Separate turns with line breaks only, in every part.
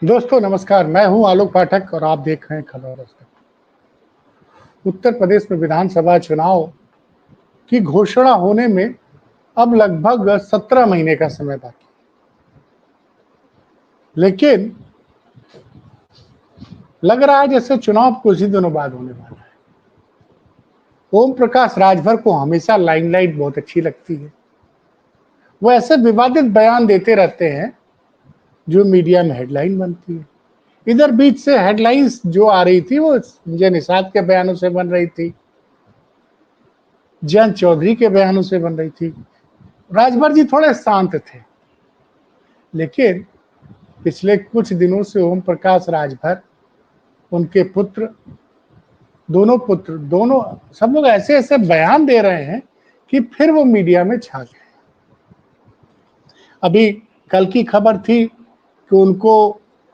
दोस्तों नमस्कार, मैं हूं आलोक पाठक और आप देख रहे हैं खबर दस्तक। उत्तर प्रदेश में विधानसभा चुनाव की घोषणा होने में अब लगभग 17 महीने का समय बाकी, लेकिन लग रहा है जैसे चुनाव कुछ ही दिनों बाद होने वाला है। ओम प्रकाश राजभर को हमेशा लाइमलाइट बहुत अच्छी लगती है। वो ऐसे विवादित बयान देते रहते हैं जो मीडिया में हेडलाइन बनती है। इधर बीच से हेडलाइंस जो आ रही थी वो संजय निषाद के बयानों से बन रही थी, जयंत चौधरी के बयानों से बन रही थी। राजभर जी थोड़े शांत थे, लेकिन पिछले कुछ दिनों से ओम प्रकाश राजभर, उनके दोनों सब लोग ऐसे ऐसे बयान दे रहे हैं कि फिर वो मीडिया में छा गए। अभी कल की खबर थी कि उनको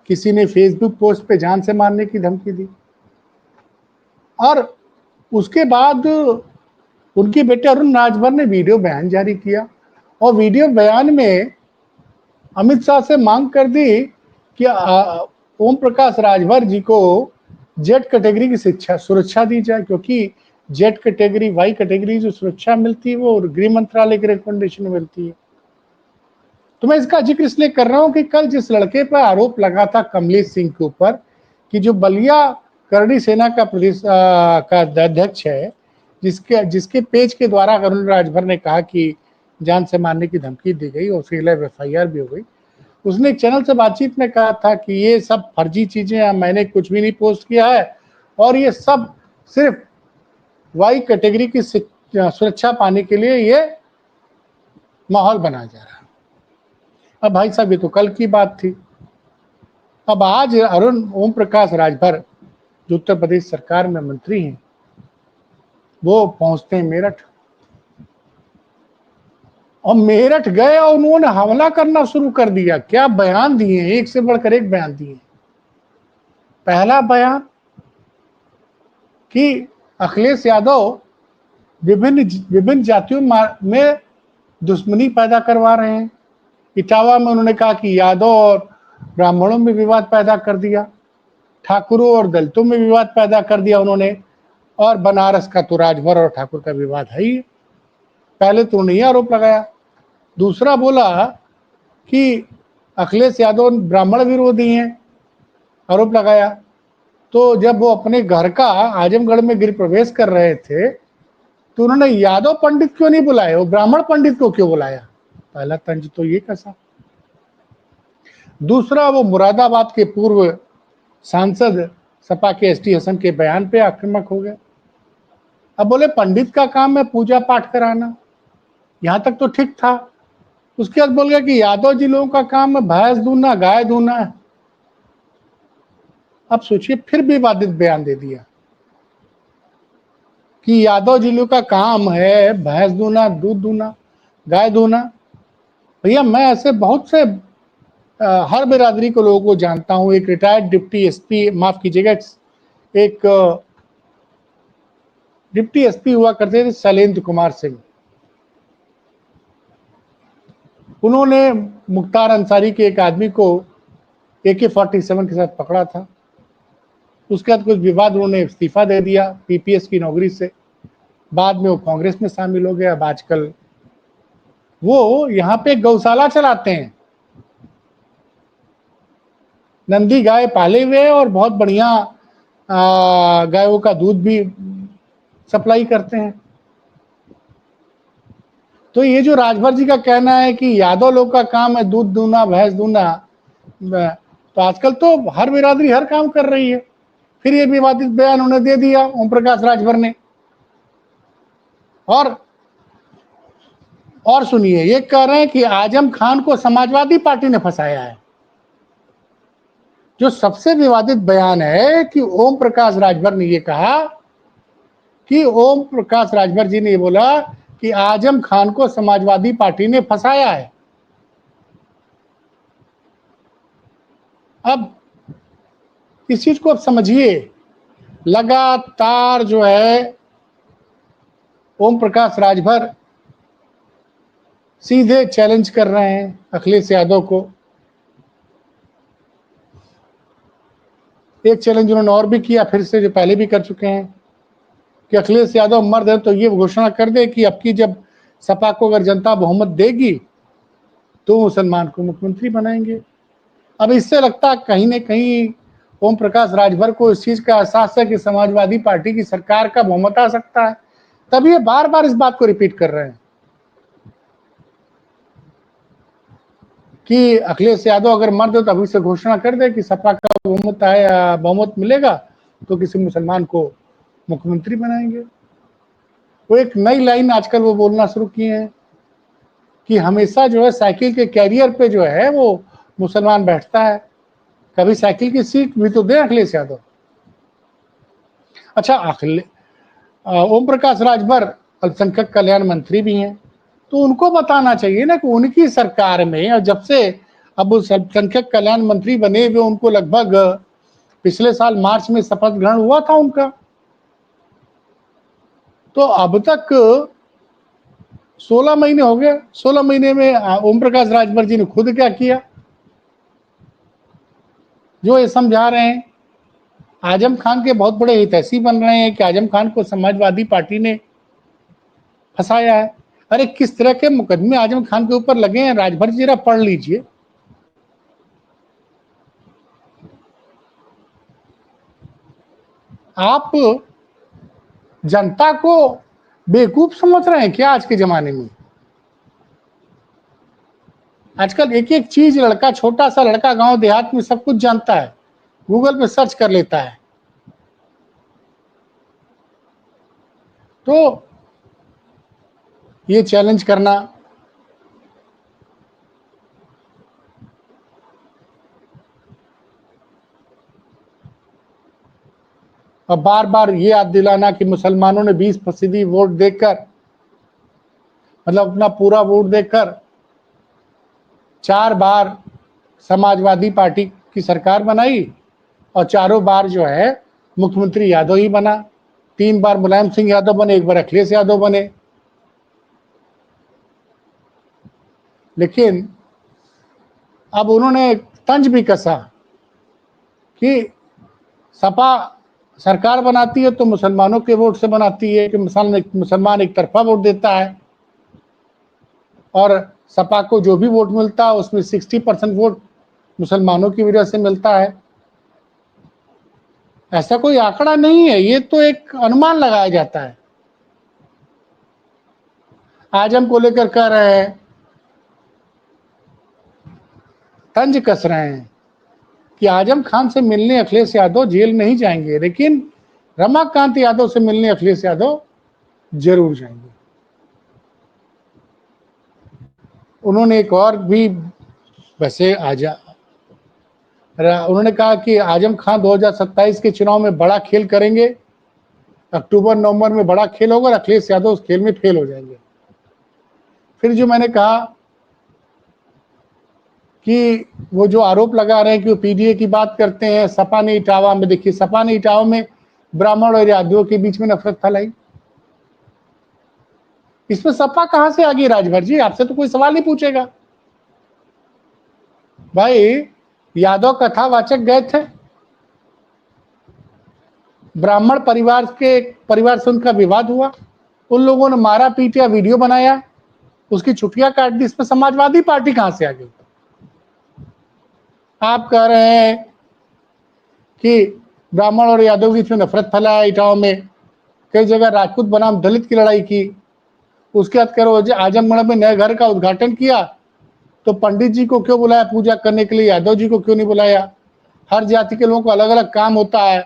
किसी ने फेसबुक पोस्ट पे जान से मारने की धमकी दी, और उसके बाद उनके बेटे अरुण राजभर ने वीडियो बयान जारी किया और वीडियो बयान में अमित शाह से मांग कर दी कि ओम प्रकाश राजभर जी को जेड कैटेगरी की सुरक्षा दी जाए, क्योंकि जेड कैटेगरी, वाई कैटेगरी जो सुरक्षा मिलती है वो गृह मंत्रालय के रिकमेंडेशन में मिलती है। तो मैं इसका जिक्र इसलिए कर रहा हूं कि कल जिस लड़के पर आरोप लगा था कमलेश सिंह के ऊपर कि जो बलिया करणी सेना का प्रदेश का अध्यक्ष है, जिसके जिसके पेज के द्वारा अरुण राजभर ने कहा कि जान से मारने की धमकी दी गई और उसके खिलाफ एफआईआर भी हो गई। उसने एक चैनल से बातचीत में कहा था कि ये सब फर्जी चीजें हैं, मैंने कुछ भी नहीं पोस्ट किया है और ये सब सिर्फ वाई कैटेगरी की सुरक्षा पाने के लिए ये माहौल बनाया जा रहा है। अब भाई साहब ये तो कल की बात थी। अब आज ओम प्रकाश राजभर जो उत्तर प्रदेश सरकार में मंत्री हैं, वो पहुंचते हैं मेरठ, और मेरठ गए और उन्होंने हमला करना शुरू कर दिया। क्या बयान दिए, एक से बढ़कर एक बयान दिए। पहला बयान कि अखिलेश यादव विभिन्न विभिन्न जातियों में दुश्मनी पैदा करवा रहे हैं। इटावा में उन्होंने कहा कि यादव और ब्राह्मणों में विवाद पैदा कर दिया, ठाकुरों और दलितों में विवाद पैदा कर दिया उन्होंने, और बनारस का तो राजभर और ठाकुर का विवाद है ही। पहले तो उन्हें आरोप लगाया। दूसरा बोला कि अखिलेश यादव ब्राह्मण विरोधी हैं, आरोप लगाया। तो जब वो अपने घर का आजमगढ़ में गृह प्रवेश कर रहे थे तो उन्होंने यादव पंडित क्यों नहीं बुलाए, वो ब्राह्मण पंडित को क्यों बुलाया? पहला तंज तो ये कसा। दूसरा, वो मुरादाबाद के पूर्व सांसद सपा के एसटी हसन के बयान पे आक्रामक हो गए। अब बोले पंडित का काम है पूजा पाठ कराना, यहां तक तो ठीक था। उसके बाद बोल गया कि यादव जी लोगों का काम है भैंस दूना, गाय दूना है। अब सोचिए, फिर विवादित बयान दे दिया कि यादव जी लोगों का काम है भैंस दूना, दूध दूना, गाय दूना। भैया मैं ऐसे बहुत से हर बिरादरी को लोगों को जानता हूं। एक रिटायर्ड डिप्टी एसपी, माफ कीजिएगा, एक डिप्टी एसपी हुआ करते थे शैलेंद्र कुमार सिंह। उन्होंने मुख्तार अंसारी के एक आदमी को AK-47 के साथ पकड़ा था। उसके बाद कुछ विवाद, उन्होंने इस्तीफा दे दिया पीपीएस की नौकरी से। बाद में वो कांग्रेस में शामिल हो गया। अब आजकल वो यहाँ पे गौशाला चलाते हैं, नंदी गाय पाले हुए और बहुत बढ़िया गायों का दूध भी सप्लाई करते हैं। तो ये जो राजभर जी का कहना है कि यादव लोग का काम है दूध दूना, भैंस दूना, तो आजकल तो हर बिरादरी हर काम कर रही है। फिर ये विवादित बयान उन्हें दे दिया ओम प्रकाश राजभर ने। और सुनिए, ये कह रहे हैं कि आजम खान को समाजवादी पार्टी ने फंसाया है। जो सबसे विवादित बयान है कि ओम प्रकाश राजभर ने ये कहा कि ओम प्रकाश राजभर जी ने ये बोला कि आजम खान को समाजवादी पार्टी ने फंसाया है। अब इस चीज को अब समझिए, लगातार जो है ओम प्रकाश राजभर सीधे चैलेंज कर रहे हैं अखिलेश यादव को एक चैलेंज उन्होंने और भी किया, फिर से, जो पहले भी कर चुके हैं, कि अखिलेश यादव मर्द है तो ये घोषणा कर दे कि अब की जब सपा को अगर जनता बहुमत देगी तो मुसलमान को मुख्यमंत्री बनाएंगे। अब इससे लगता कहीं न कहीं ओम प्रकाश राजभर को इस चीज का एहसास है कि समाजवादी पार्टी की सरकार का बहुमत आ सकता है, तभी ये बार बार इस बात को रिपीट कर रहे हैं कि अखिलेश यादव अगर मर्द हो तो अभी से घोषणा कर दे कि सपा का बहुमत है या बहुमत मिलेगा तो किसी मुसलमान को मुख्यमंत्री बनाएंगे। वो एक नई लाइन आजकल वो बोलना शुरू किए हैं कि हमेशा जो है साइकिल के कैरियर पे जो है वो मुसलमान बैठता है, कभी साइकिल की सीट भी तो दे अखिलेश यादव। अच्छा, ओम प्रकाश राजभर अल्पसंख्यक कल्याण मंत्री भी हैं, तो उनको बताना चाहिए ना कि उनकी सरकार में, और जब से अब उस अल्पसंख्यक कल्याण मंत्री बने हुए उनको लगभग पिछले साल मार्च में शपथ ग्रहण हुआ था उनका, तो अब तक 16 महीने हो गए। 16 महीने में ओम प्रकाश राजभर जी ने खुद क्या किया, जो ये समझा रहे हैं आजम खान के बहुत बड़े हितैषी बन रहे हैं कि आजम खान को समाजवादी पार्टी ने फंसाया है। अरे किस तरह के मुकदमे आजम खान के ऊपर लगे हैं, राजभर जी जरा पढ़ लीजिए। आप जनता को बेवकूफ समझ रहे हैं क्या आज के जमाने में? आजकल एक एक चीज लड़का, छोटा सा लड़का गांव देहात में सब कुछ जानता है, गूगल पे सर्च कर लेता है। तो ये चैलेंज करना, और बार बार ये याद दिलाना कि मुसलमानों ने 20% वोट देकर, मतलब अपना पूरा वोट देकर 4 बार समाजवादी पार्टी की सरकार बनाई और चारों बार जो है मुख्यमंत्री यादव ही बना। 3 बार मुलायम सिंह यादव बने, 1 बार अखिलेश यादव बने। लेकिन अब उन्होंने तंज भी कसा कि सपा सरकार बनाती है तो मुसलमानों के वोट से बनाती है, कि मुसलमान एक तरफा वोट देता है और सपा को जो भी वोट मिलता है उसमें 60% वोट मुसलमानों की वजह से मिलता है। ऐसा कोई आंकड़ा नहीं है, ये तो एक अनुमान लगाया जाता है। आजम को लेकर कह रहे हैं, तंज कस रहे हैं कि आजम खान से मिलने अखिलेश यादव जेल नहीं जाएंगे, लेकिन रमाकांत यादव से मिलने अखिलेश यादव जरूर जाएंगे। उन्होंने एक और भी, वैसे उन्होंने कहा कि आजम खान 2027 के चुनाव में बड़ा खेल करेंगे, अक्टूबर नवंबर में बड़ा खेल होगा और अखिलेश यादव उस खेल में फेल हो जाएंगे। फिर जो मैंने कहा कि वो जो आरोप लगा रहे हैं कि वो पीडीए की बात करते हैं, सपा ने इटावा में, देखिए सपा ने इटावा में ब्राह्मण और यादवों के बीच में नफरत फैलाई, इसमें सपा कहां से आ गई? राजभर जी, आपसे तो कोई सवाल नहीं पूछेगा। भाई यादव कथावाचक गए थे, ब्राह्मण परिवार से उनका विवाद हुआ, उन लोगों ने मारा पीटा, वीडियो बनाया, उसकी छुट्टियां काट दी, इसमें समाजवादी पार्टी कहां से आ गई? आप कह रहे हैं कि ब्राह्मण और यादव की इसमें नफरत फैलाया, इटावा में कई जगह राजपूत बनाम दलित की लड़ाई की। उसके बाद कह रहे आजमगढ़ में नए घर का उद्घाटन किया तो पंडित जी को क्यों बुलाया पूजा करने के लिए, यादव जी को क्यों नहीं बुलाया? हर जाति के लोगों को अलग अलग काम होता है,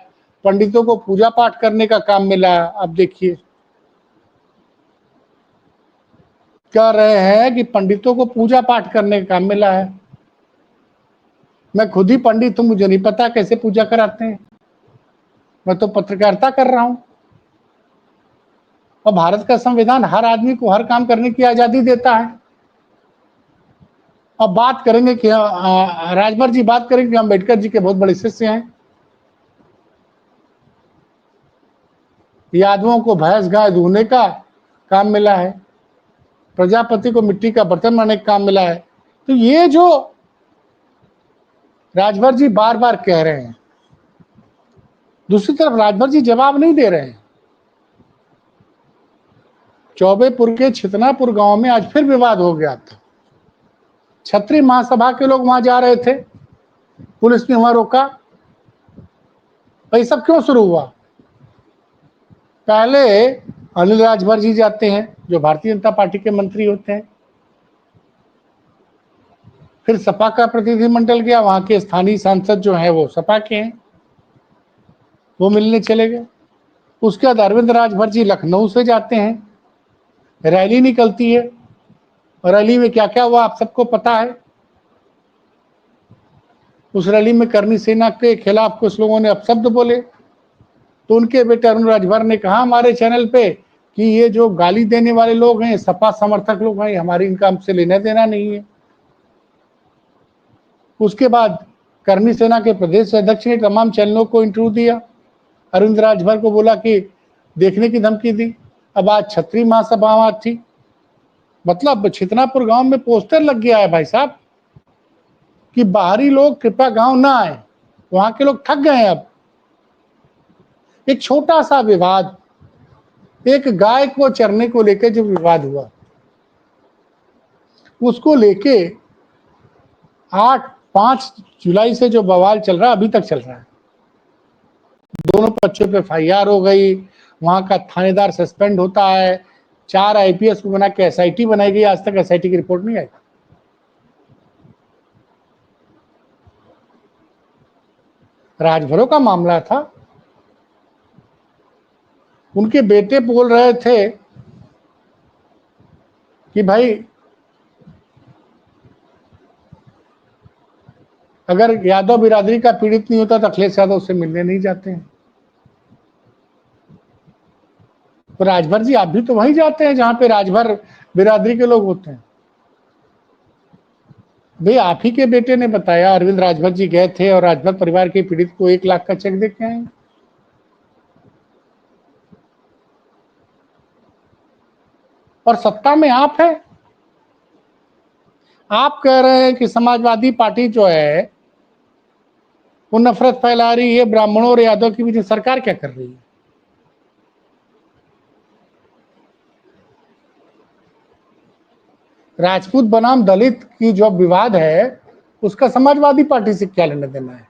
पंडितों को पूजा पाठ करने का काम मिला। अब देखिए कह रहे हैं कि पंडितों को पूजा पाठ करने का काम मिला है। मैं खुद ही पंडित हूं, मुझे नहीं पता कैसे पूजा कराते हैं, मैं तो पत्रकारिता कर रहा हूं। और भारत का संविधान हर आदमी को हर काम करने की आजादी देता है। अब बात करेंगे कि राजभर जी बात करेंगे कि अम्बेडकर जी के बहुत बड़े शिष्य हैं। यादवों को भैंस गाय दूहने का काम मिला है, प्रजापति को मिट्टी का बर्तन बनाने का काम मिला है। तो ये जो राजभर जी बार बार कह रहे हैं दूसरी तरफ राजभर जी जवाब नहीं दे रहे हैं। चौबेपुर के छितनापुर गांव में आज फिर विवाद हो गया था। क्षत्रिय महासभा के लोग वहां जा रहे थे, पुलिस ने वहां रोका। ये सब क्यों शुरू हुआ? पहले अनिल राजभर जी जाते हैं, जो भारतीय जनता पार्टी के मंत्री होते हैं। फिर सपा का प्रतिनिधिमंडल गया, वहां के स्थानीय सांसद जो है वो सपा के हैं, वो मिलने चले गए। उसके बाद अरविंद राजभर जी लखनऊ से जाते हैं, रैली निकलती है। रैली में क्या क्या हुआ आप सबको पता है। उस रैली में करनी सेना के खिलाफ कुछ लोगों ने अपशब्द बोले, तो उनके बेटे अरुण राजभर ने कहा हमारे चैनल पे कि ये जो गाली देने वाले लोग हैं सपा समर्थक लोग हैं, हमारी इनका हमसे लेना देना नहीं है। उसके बाद करनी सेना के प्रदेश अध्यक्ष ने तमाम चैनलों को इंटरव्यू दिया, अरविंद राजभर को बोला कि देखने की धमकी दी। अब आज क्षत्रिय महासभा थी, मतलब छितनापुर गांव में पोस्टर लग गया है भाई साहब कि बाहरी लोग कृपया गांव ना आए। वहां के लोग थक गए हैं। अब एक छोटा सा विवाद, एक गाय को चरने को लेकर जो विवाद हुआ, उसको लेके 5 जुलाई से जो बवाल चल रहा है अभी तक चल रहा है। दोनों पक्षों पे एफआईआर हो गई, वहां का थानेदार सस्पेंड होता है, 4 आईपीएस को बना के एसआईटी बनाई गई, आज तक एसआईटी की रिपोर्ट नहीं आई। राजभरों का मामला था, उनके बेटे बोल रहे थे कि भाई अगर यादव बिरादरी का पीड़ित नहीं होता तो अखिलेश यादव उससे मिलने नहीं जाते हैं। तो राजभर जी आप भी तो वहीं जाते हैं जहां पे राजभर बिरादरी के लोग होते हैं। भाई आप ही के बेटे ने बताया, अरविंद राजभर जी गए थे और राजभर परिवार के पीड़ित को 1 लाख का चेक दे के आए। और सत्ता में आप है, आप कह रहे हैं कि समाजवादी पार्टी जो है वो नफरत फैला रही है ब्राह्मणों और यादव के बीच। सरकार क्या कर रही है? राजपूत बनाम दलित की जो विवाद है उसका समाजवादी पार्टी से क्या लेना देना है?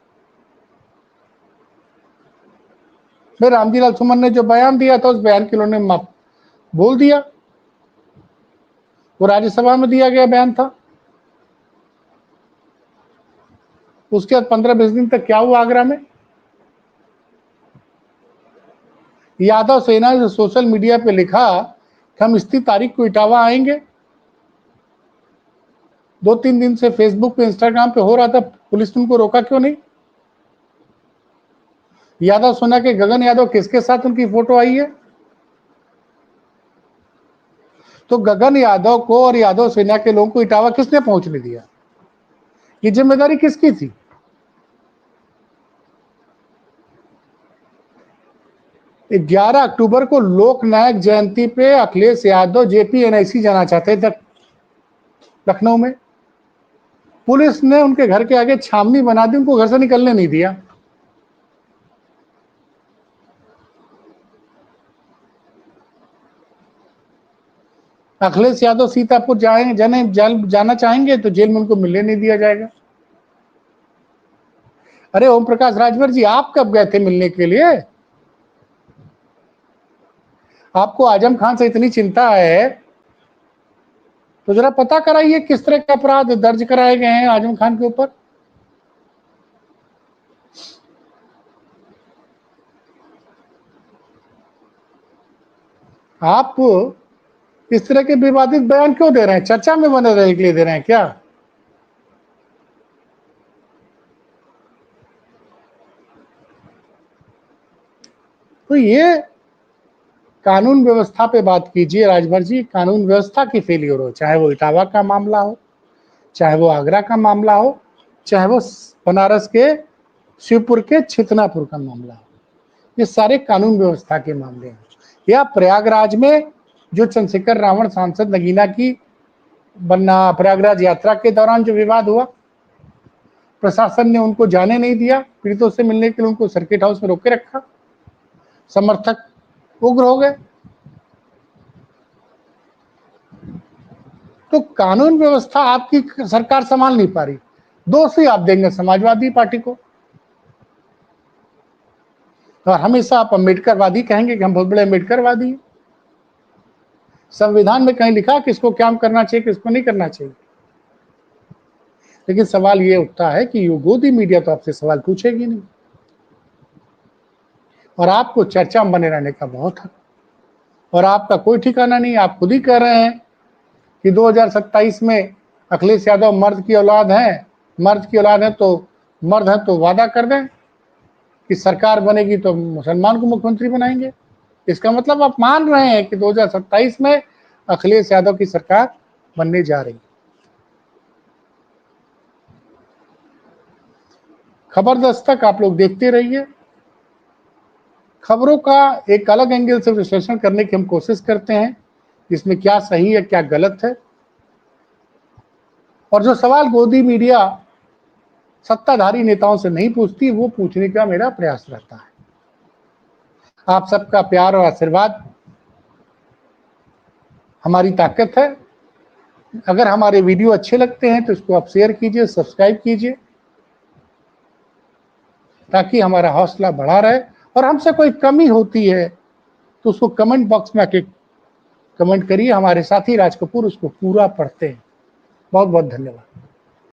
फिर रामजी लाल सुमन ने जो बयान दिया था उस बयान के उन्होंने बोल दिया, वो राज्यसभा में दिया गया बयान था। उसके बाद 15-20 दिन तक क्या हुआ आगरा में? यादव सेना ने सोशल मीडिया पे लिखा कि हम इतनी तारीख को इटावा आएंगे। 2-3 दिन से फेसबुक पे इंस्टाग्राम पे हो रहा था, पुलिस ने उनको रोका क्यों नहीं? यादव सेना के गगन यादव किसके साथ उनकी फोटो आई है? तो गगन यादव को और यादव सेना के लोगों को इटावा किसने पहुंचने दिया? ये जिम्मेदारी किसकी थी? ग्यारह अक्टूबर को लोकनायक जयंती पे अखिलेश यादव जेपी एनआईसी जाना चाहते थे लखनऊ में। पुलिस ने उनके घर के आगे छावनी बना दी, उनको घर से निकलने नहीं दिया। अखिलेश यादव सीतापुर जाना चाहेंगे तो जेल में उनको मिलने नहीं दिया जाएगा। अरे ओम प्रकाश राजभर जी आप कब गए थे मिलने के लिए? आपको आजम खान से इतनी चिंता है तो जरा पता कराइए किस तरह के अपराध दर्ज कराए गए हैं आजम खान के ऊपर। आप इस तरह के विवादित बयान क्यों दे रहे हैं? चर्चा में बने रहने के लिए दे रहे हैं क्या? तो ये कानून व्यवस्था पे बात कीजिए राजभर जी। कानून व्यवस्था की फेलियर हो, चाहे वो इटावा का मामला हो, चाहे वो आगरा का मामला हो, चाहे वो बनारस के शिवपुर के छितनापुर का मामला हो, ये सारे कानून व्यवस्था के मामले हैं। या प्रयागराज में जो चंद्रशेखर रावण सांसद नगीना की प्रयागराज यात्रा के दौरान जो विवाद हुआ, प्रशासन ने उनको जाने नहीं दिया, पीड़ितों से मिलने के लिए उनको सर्किट हाउस में रोके रखा। समर्थक उग्र हो गए। तो कानून व्यवस्था आपकी सरकार संभाल नहीं पा रही। दोषी आप देंगे समाजवादी पार्टी को, और हमेशा आप अम्बेडकरवादी कहेंगे कि हम बहुत बड़े अम्बेडकरवादी हैं। संविधान में कहीं लिखा किसको क्या करना चाहिए, किसको नहीं करना चाहिए। लेकिन सवाल ये उठता है कि ये गोदी मीडिया तो आपसे सवाल पूछेगी नहीं, और आपको चर्चा में बने रहने का बहुत हक, और आपका कोई ठिकाना नहीं। आप खुद ही कह रहे हैं कि 2027 में अखिलेश यादव मर्द की औलाद है, मर्द की औलाद है तो मर्द है तो वादा कर दें कि सरकार बनेगी तो मुसलमान को मुख्यमंत्री बनाएंगे। इसका मतलब आप मान रहे हैं कि 2027 में अखिलेश यादव की सरकार बनने जा रही है। खबर दस्तक आप लोग देखते रहिए। खबरों का एक अलग एंगल से विश्लेषण करने की हम कोशिश करते हैं, इसमें क्या सही है क्या गलत है। और जो सवाल गोदी मीडिया सत्ताधारी नेताओं से नहीं पूछती, वो पूछने का मेरा प्रयास रहता है। आप सबका प्यार और आशीर्वाद हमारी ताकत है। अगर हमारे वीडियो अच्छे लगते हैं तो इसको आप शेयर कीजिए, सब्सक्राइब कीजिए, ताकि हमारा हौसला बढ़ा रहे। और हमसे कोई कमी होती है तो उसको कमेंट बॉक्स में आके कमेंट करिए। हमारे साथी राज कपूर उसको पूरा पढ़ते हैं। बहुत बहुत धन्यवाद।